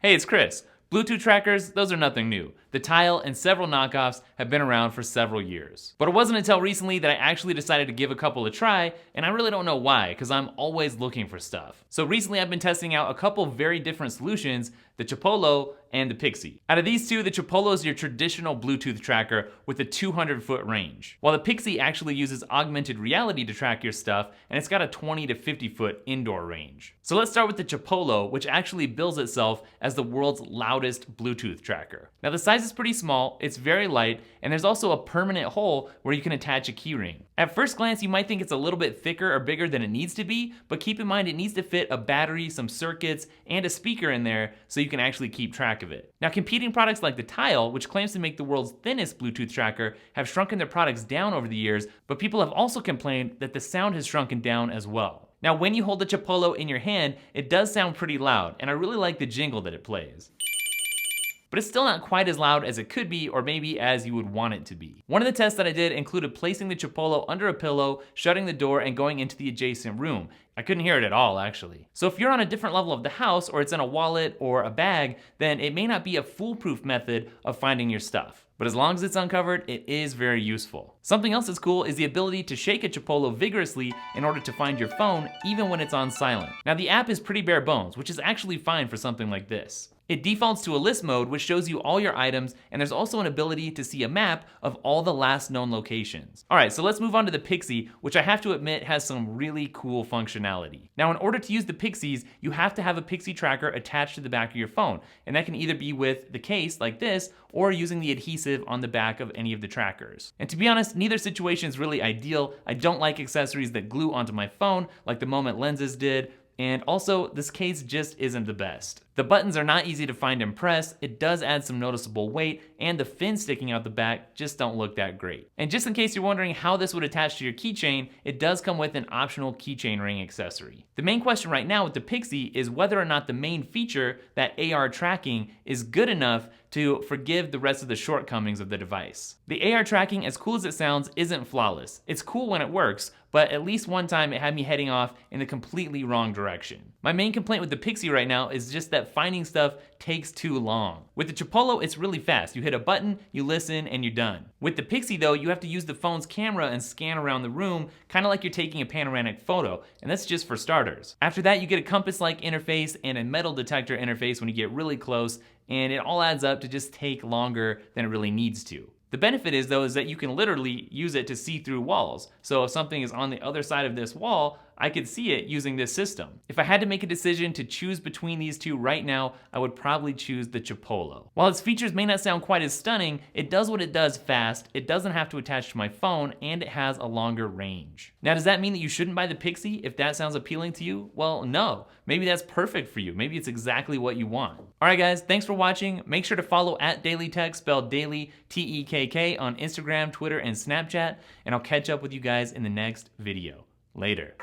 Hey, it's Chris. Bluetooth trackers, those are nothing new. The Tile and several knockoffs have been around for several years. But it wasn't until recently that I actually decided to give a couple a try, and I really don't know why, because I'm always looking for stuff. So recently I've been testing out a couple very different solutions, the Chipolo and the Pixie. Out of these two, the Chipolo is your traditional Bluetooth tracker with a 200-foot range, while the Pixie actually uses augmented reality to track your stuff, and it's got a 20 to 50-foot indoor range. So let's start with the Chipolo, which actually bills itself as the world's loudest Bluetooth tracker. Now the size is pretty small, it's very light, and there's also a permanent hole where you can attach a keyring. At first glance, you might think it's a little bit thicker or bigger than it needs to be, but keep in mind it needs to fit a battery, some circuits, and a speaker in there so you can actually keep track of it. Now, competing products like the Tile, which claims to make the world's thinnest Bluetooth tracker, have shrunken their products down over the years, but people have also complained that the sound has shrunken down as well. Now, when you hold the Chipolo in your hand, it does sound pretty loud, and I really like the jingle that it plays. But it's still not quite as loud as it could be, or maybe as you would want it to be. One of the tests that I did included placing the Chipolo under a pillow, shutting the door, and going into the adjacent room. I couldn't hear it at all, actually. So if you're on a different level of the house, or it's in a wallet or a bag, then it may not be a foolproof method of finding your stuff. But as long as it's uncovered, it is very useful. Something else that's cool is the ability to shake a Chipolo vigorously in order to find your phone, even when it's on silent. Now the app is pretty bare bones, which is actually fine for something like this. It defaults to a list mode, which shows you all your items, and there's also an ability to see a map of all the last known locations. All right, so let's move on to the Pixie, which I have to admit has some really cool functionality. Now, in order to use the Pixies, you have to have a Pixie tracker attached to the back of your phone, and that can either be with the case like this, or using the adhesive on the back of any of the trackers. And to be honest, neither situation is really ideal. I don't like accessories that glue onto my phone, like the Moment lenses did, and also, this case just isn't the best. The buttons are not easy to find and press, it does add some noticeable weight, and the fins sticking out the back just don't look that great. And just in case you're wondering how this would attach to your keychain, it does come with an optional keychain ring accessory. The main question right now with the Pixie is whether or not the main feature, that AR tracking, is good enough to forgive the rest of the shortcomings of the device. The AR tracking, as cool as it sounds, isn't flawless. It's cool when it works, but at least one time it had me heading off in the completely wrong direction. My main complaint with the Pixie right now is just that finding stuff takes too long. With the Chipolo, it's really fast. You hit a button, you listen, and you're done. With the Pixie though, you have to use the phone's camera and scan around the room, kind of like you're taking a panoramic photo, and that's just for starters. After that, you get a compass-like interface and a metal detector interface when you get really close, and it all adds up to just take longer than it really needs to. The benefit is though is that you can literally use it to see through walls. So if something is on the other side of this wall, I could see it using this system. If I had to make a decision to choose between these two right now, I would probably choose the Chipolo. While its features may not sound quite as stunning, it does what it does fast, it doesn't have to attach to my phone, and it has a longer range. Now, does that mean that you shouldn't buy the Pixie if that sounds appealing to you? Well, no. Maybe that's perfect for you. Maybe it's exactly what you want. All right, guys, thanks for watching. Make sure to follow @DailyTech, spelled daily, T-E-K-K, on Instagram, Twitter, and Snapchat, and I'll catch up with you guys in the next video. Later.